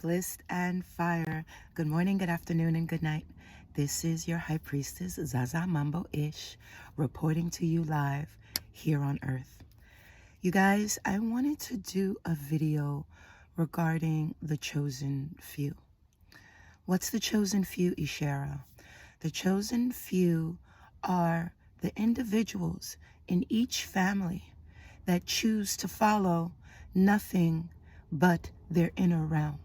Bliss and fire. Good morning, good afternoon, and good night. This is your High Priestess, Zaza Mambo-ish, reporting to you live here on Earth. You guys, I wanted to do a video regarding the chosen few. What's the chosen few, Ishara? The chosen few are the individuals in each family that choose to follow nothing but their inner realm.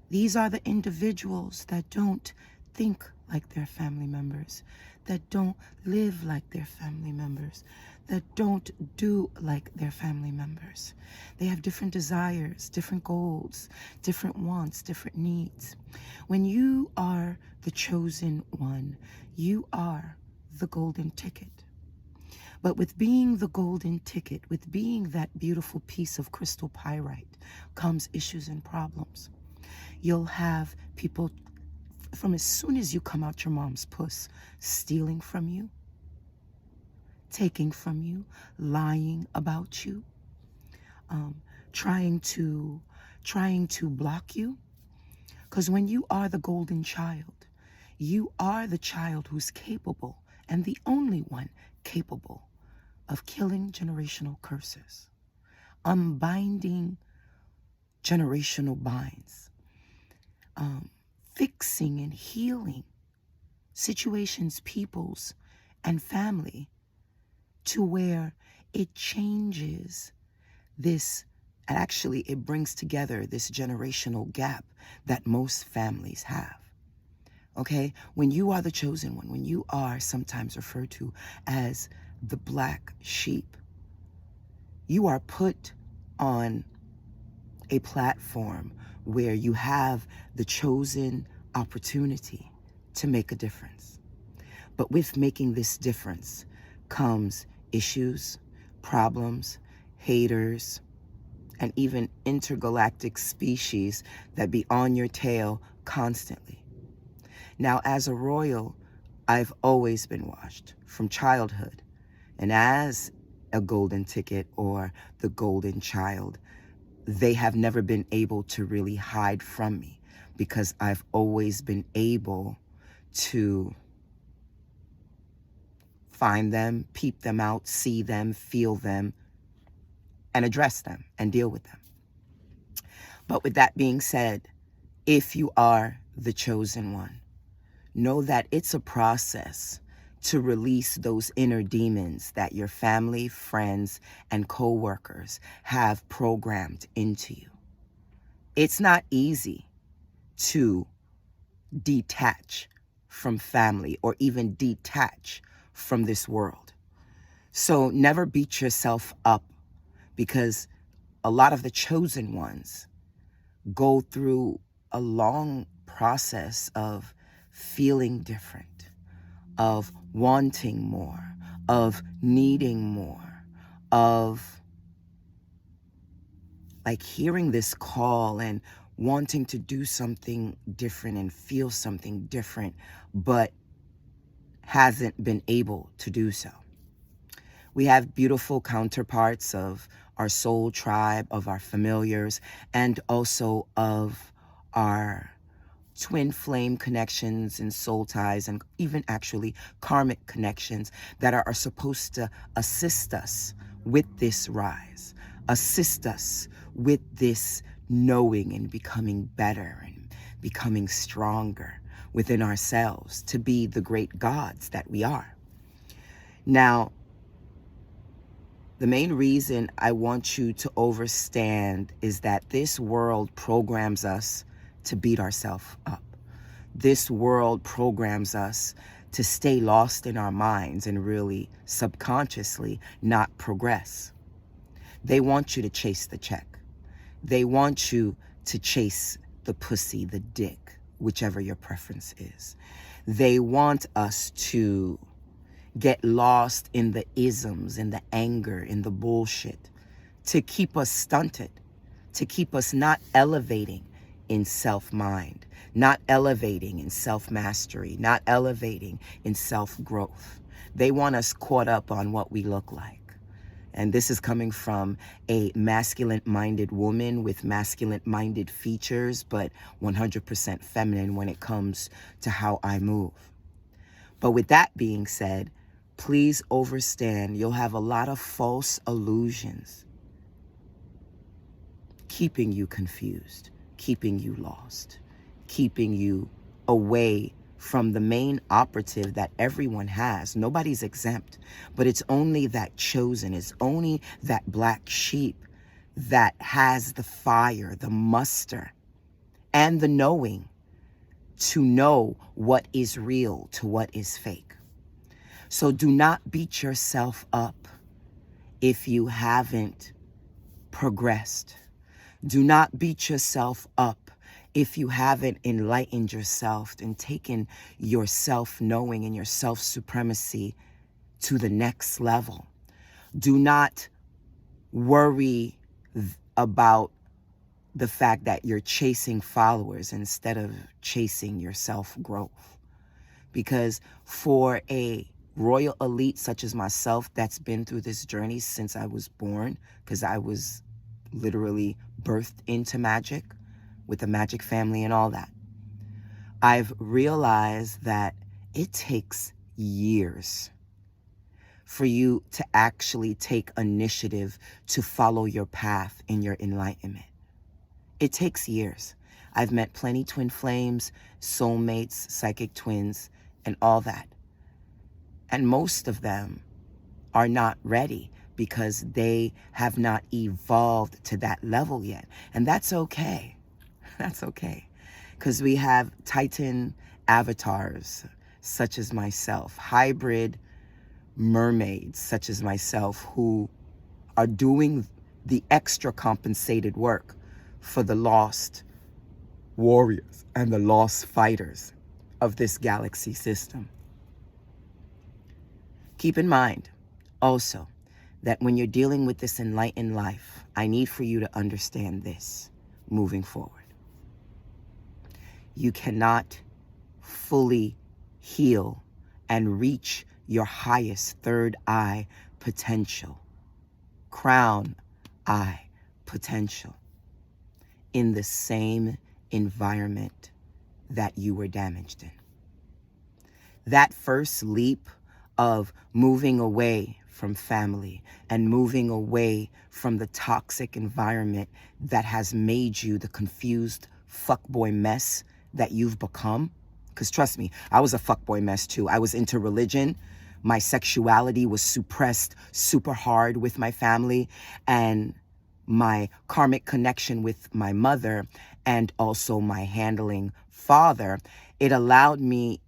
These are the individuals that don't think like their family members, that don't live like their family members, that don't do like their family members. They have different desires, different goals, different wants, different needs. When you are the chosen one, you are the golden ticket. But with being the golden ticket, with being that beautiful piece of crystal pyrite, comes issues and problems. You'll have people from as soon as you come out your mom's puss, stealing from you, taking from you, lying about you, trying to block you. Because when you are the golden child, you are the child who's capable, and the only one capable, of killing generational curses, unbinding generational binds, fixing and healing situations, peoples, and family to where it changes this, actually it brings together this generational gap that most families have. Okay? When you are the chosen one, when you are sometimes referred to as the black sheep, you are put on a platform where you have the chosen opportunity to make a difference. But with making this difference comes issues, problems, haters, and even intergalactic species that be on your tail constantly. Now, as a royal, I've always been watched from childhood. And as a golden ticket or the golden child, they have never been able to really hide from me because I've always been able to find them, peep them out, see them, feel them, and address them and deal with them. But with that being said, if you are the chosen one, know that it's a process to release those inner demons that your family, friends, and co-workers have programmed into you. It's not easy to detach from family or even detach from this world. So never beat yourself up, because a lot of the chosen ones go through a long process of feeling different, of wanting more, of needing more, of like hearing this call and wanting to do something different and feel something different, but hasn't been able to do so. We have beautiful counterparts of our soul tribe, of our familiars, and also of our twin flame connections and soul ties, and even actually karmic connections that are supposed to assist us with this rise, assist us with this knowing and becoming better and becoming stronger within ourselves to be the great gods that we are. Now, the main reason I want you to understand is that this world programs us to beat ourselves up. This world programs us to stay lost in our minds and really subconsciously not progress. They want you to chase the check. They want you to chase the pussy, the dick, whichever your preference is. They want us to get lost in the isms, in the anger, in the bullshit, to keep us stunted, to keep us not elevating in self-mind, not elevating in self-mastery, not elevating in self-growth. They want us caught up on what we look like. And this is coming from a masculine-minded woman with masculine-minded features, but 100% feminine when it comes to how I move. But with that being said, please understand you'll have a lot of false illusions keeping you confused, keeping you lost, keeping you away from the main operative that everyone has. Nobody's exempt, but it's only that chosen, it's only that black sheep that has the fire, the muster, and the knowing to know what is real to what is fake. So do not beat yourself up if you haven't progressed. Do not beat yourself up if you haven't enlightened yourself and taken your self-knowing and your self-supremacy to the next level. Do not worry about the fact that you're chasing followers instead of chasing your self-growth. Because for a royal elite such as myself that's been through this journey since I was born, because I was literally birthed into magic with a magic family and all that, I've realized that it takes years for you to actually take initiative to follow your path in your enlightenment. It takes years. I've met plenty twin flames, soulmates, psychic twins, and all that. And most of them are not ready because they have not evolved to that level yet. And that's okay. That's okay. Because we have Titan avatars, such as myself, hybrid mermaids, such as myself, who are doing the extra compensated work for the lost warriors and the lost fighters of this galaxy system. Keep in mind also that when you're dealing with this enlightened life, I need for you to understand this moving forward. You cannot fully heal and reach your highest third eye potential, crown eye potential, in the same environment that you were damaged in. That first leap of moving away from family and moving away from the toxic environment that has made you the confused fuckboy mess that you've become. Because trust me, I was a fuckboy mess too. I was into religion. My sexuality was suppressed super hard with my family, and my karmic connection with my mother and also my handling father, it allowed me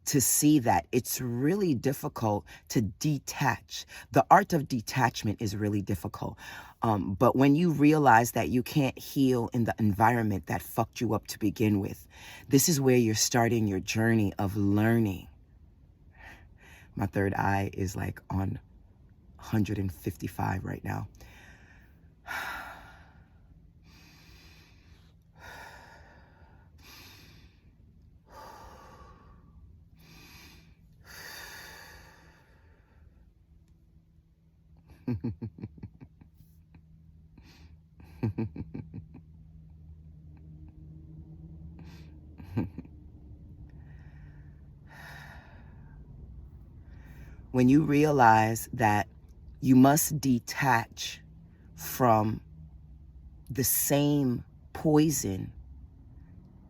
to see that it's really difficult to detach. The art of detachment is really difficult. But when you realize that you can't heal in the environment that fucked you up to begin with, this is where you're starting your journey of learning. My third eye is like on 155 right now. When you realize that you must detach from the same poison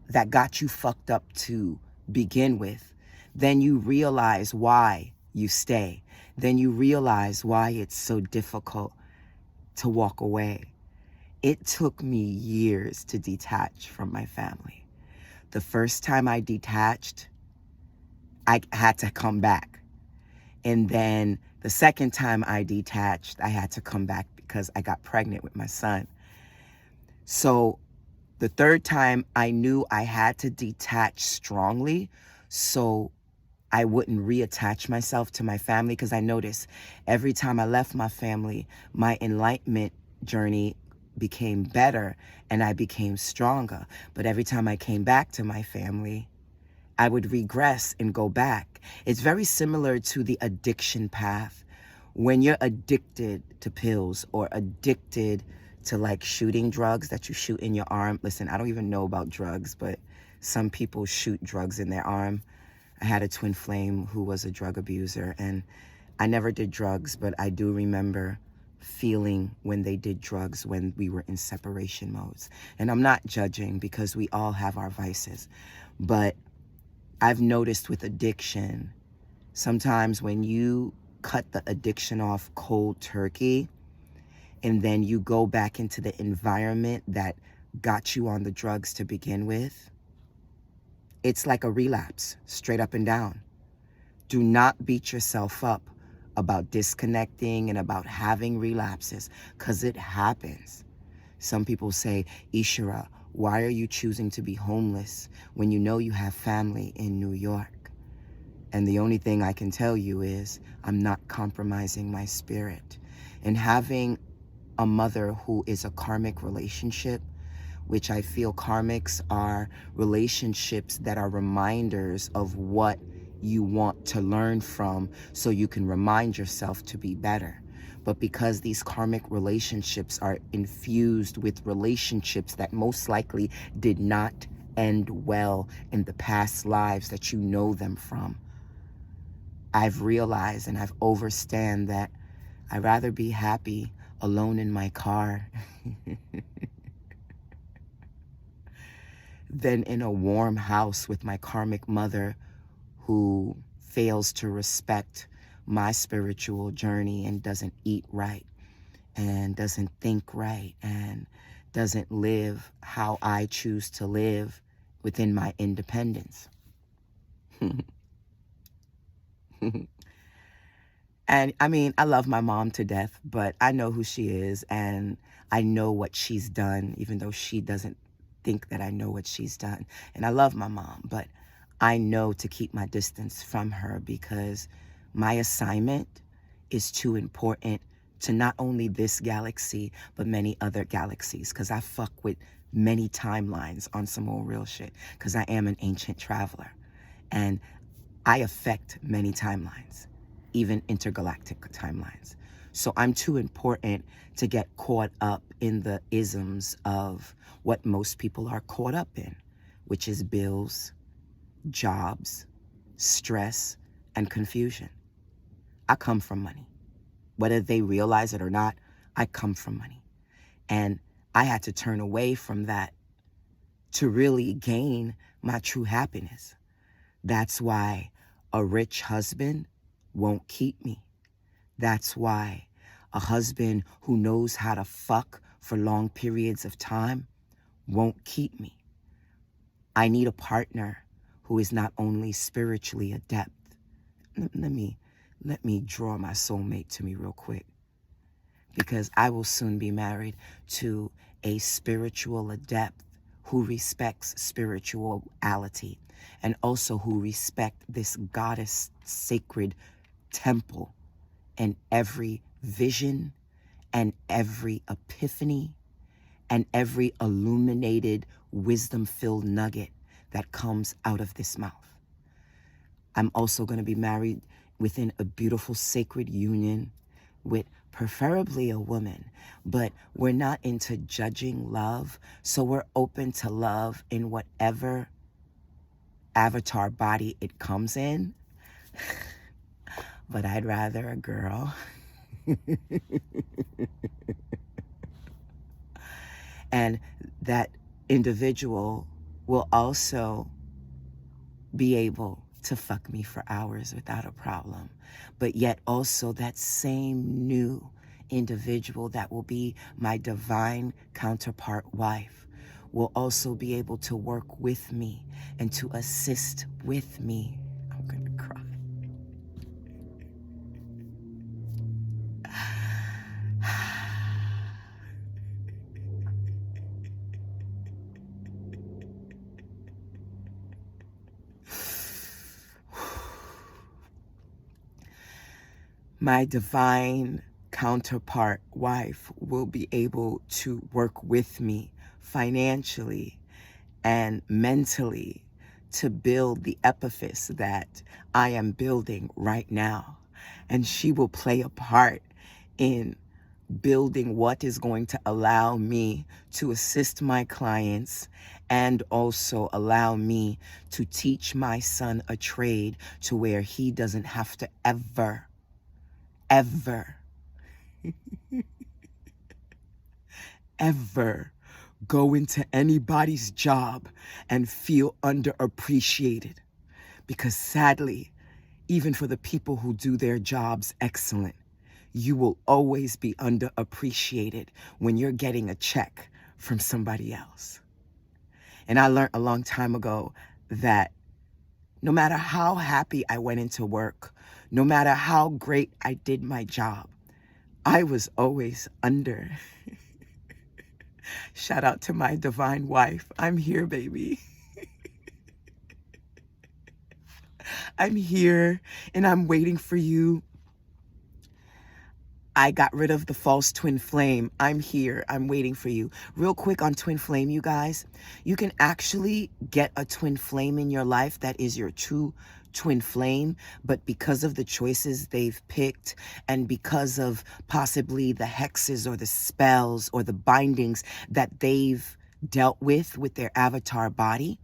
that got you fucked up to begin with, then you realize why you stay. Then you realize why it's so difficult to walk away. It took me years to detach from my family. The first time I detached, I had to come back. And then the second time I detached, I had to come back because I got pregnant with my son. So the third time I knew I had to detach strongly so I wouldn't reattach myself to my family, because I noticed every time I left my family, my enlightenment journey became better and I became stronger. But every time I came back to my family, I would regress and go back. It's very similar to the addiction path When you're addicted to pills or addicted to like shooting drugs that you shoot in your arm. Listen, I don't even know about drugs, but some people shoot drugs in their arm. I had a twin flame who was a drug abuser, and I never did drugs, but I do remember feeling when they did drugs when we were in separation modes. And I'm not judging because we all have our vices, but I've noticed with addiction, sometimes when you cut the addiction off cold turkey and then you go back into the environment that got you on the drugs to begin with, it's like a relapse, straight up and down. Do not beat yourself up about disconnecting and about having relapses, because it happens. Some people say, Ishara, why are you choosing to be homeless when you know you have family in New York? And the only thing I can tell you is I'm not compromising my spirit. And having a mother who is a karmic relationship, which I feel karmics are relationships that are reminders of what you want to learn from so you can remind yourself to be better. But because these karmic relationships are infused with relationships that most likely did not end well in the past lives that you know them from, I've realized and I've understand that I'd rather be happy alone in my car than in a warm house with my karmic mother who fails to respect my spiritual journey and doesn't eat right and doesn't think right and doesn't live how I choose to live within my independence. And I mean, I love my mom to death, but I know who she is and I know what she's done, even though she doesn't think that I know what she's done. And I love my mom, but I know to keep my distance from her because my assignment is too important to not only this galaxy, but many other galaxies, because I fuck with many timelines on some old real shit, because I am an ancient traveler and I affect many timelines, even intergalactic timelines. So I'm too important to get caught up in the isms of what most people are caught up in, which is bills, jobs, stress, and confusion. I come from money. Whether they realize it or not, I come from money. And I had to turn away from that to really gain my true happiness. That's why a rich husband won't keep me. That's why a husband who knows how to fuck for long periods of time won't keep me. I need a partner who is not only spiritually adept. Let me draw my soulmate to me real quick, because I will soon be married to a spiritual adept who respects spirituality and also who respect this goddess sacred temple and every vision and every epiphany and every illuminated wisdom-filled nugget that comes out of this mouth. I'm also going to be married within a beautiful sacred union with preferably a woman, but we're not into judging love, so we're open to love in whatever avatar body it comes in. But I'd rather a girl. And that individual will also be able to fuck me for hours without a problem. But yet also that same new individual that will be my divine counterpart wife will also be able to work with me and to assist with me. I'm gonna cry. My divine counterpart wife will be able to work with me financially and mentally to build the edifice that I am building right now. And she will play a part in building what is going to allow me to assist my clients and also allow me to teach my son a trade to where he doesn't have to ever, ever go into anybody's job and feel underappreciated. Because sadly, even for the people who do their jobs excellent, you will always be underappreciated when you're getting a check from somebody else. And I learned a long time ago that no matter how happy I went into work, no matter how great I did my job, I was always under. Shout out to my divine wife. I'm here, baby. I'm here and I'm waiting for you. I got rid of the false twin flame. I'm here. I'm waiting for you. Real quick on twin flame, you guys. You can actually get a twin flame in your life that is your true twin flame, but because of the choices they've picked and because of possibly the hexes or the spells or the bindings that they've dealt with their avatar body,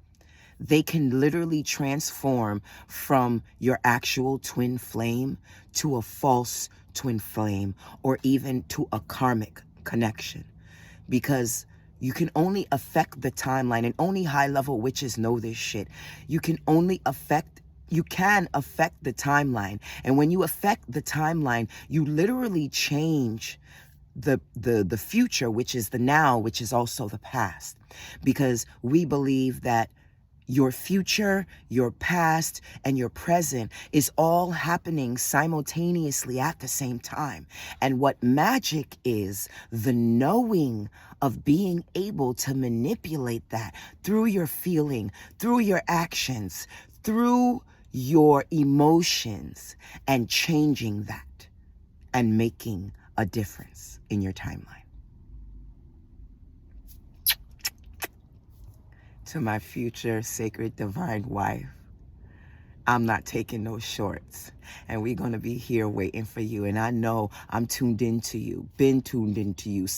they can literally transform from your actual twin flame to a false twin flame or even to a karmic connection, because you can only affect the timeline, and only high-level witches know this shit. You can affect the timeline, and when you affect the timeline, you literally change the future, which is the now, which is also the past, because we believe that your future, your past, and your present is all happening simultaneously at the same time. And what magic is, the knowing of being able to manipulate that through your feeling, through your actions, through your emotions, and changing that and making a difference in your timeline. To my future sacred divine wife, I'm not taking no shorts, and we're going to be here waiting for you. And I know I'm tuned into you, been tuned into you.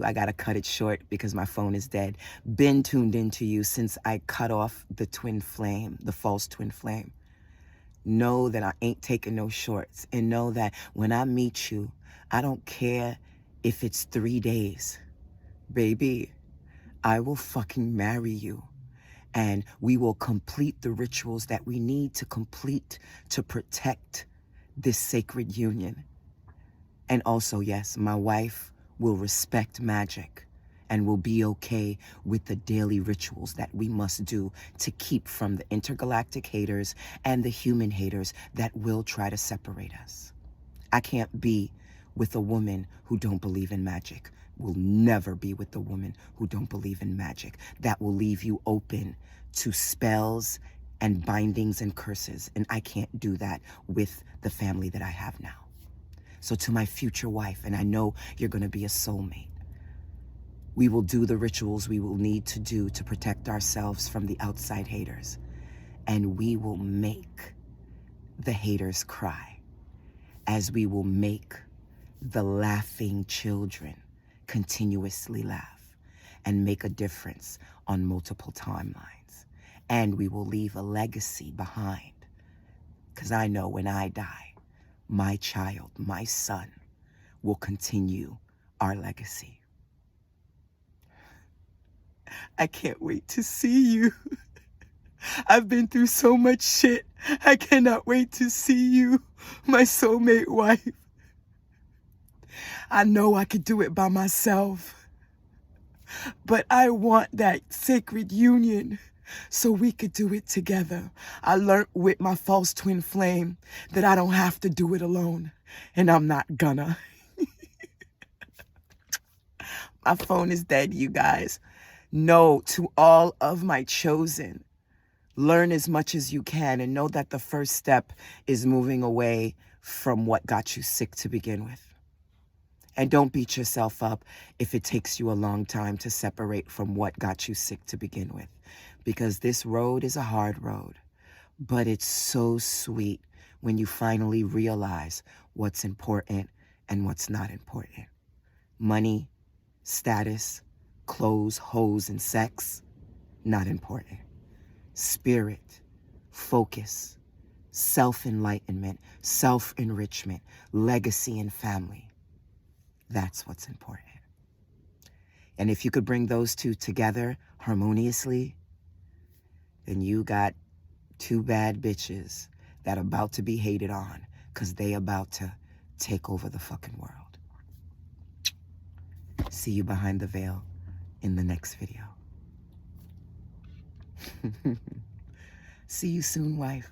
I got to cut it short because my phone is dead. Been tuned into you since I cut off the twin flame, the false twin flame. Know that I ain't taking no shorts, and know that when I meet you, I don't care if it's 3 days, baby, I will fucking marry you, and we will complete the rituals that we need to complete to protect this sacred union. And also, yes, my wife will respect magic and will be okay with the daily rituals that we must do to keep from the intergalactic haters and the human haters that will try to separate us. I can't be with a woman who don't believe in magic. Will never be with a woman who don't believe in magic. That will leave you open to spells and bindings and curses. And I can't do that with the family that I have now. So to my future wife, and I know you're going to be a soulmate, we will do the rituals we will need to do to protect ourselves from the outside haters. And we will make the haters cry, as we will make the laughing children continuously laugh and make a difference on multiple timelines. And we will leave a legacy behind, because I know when I die, my child, my son, will continue our legacy. I can't wait to see you. I've been through so much shit. I cannot wait to see you, my soulmate wife. I know I could do it by myself, but I want that sacred union so we could do it together. I learned with my false twin flame that I don't have to do it alone, and I'm not gonna. My phone is dead, you guys. No, to all of my chosen, learn as much as you can and know that the first step is moving away from what got you sick to begin with. And don't beat yourself up if it takes you a long time to separate from what got you sick to begin with, because this road is a hard road. But it's so sweet when you finally realize what's important and what's not important. Money, status, clothes, hoes, and sex, not important. Spirit, focus, self-enlightenment, self-enrichment, legacy, and family. That's what's important. And if you could bring those two together harmoniously, then you got two bad bitches that are about to be hated on because they about to take over the fucking world. See you behind the veil in the next video. See you soon, wife.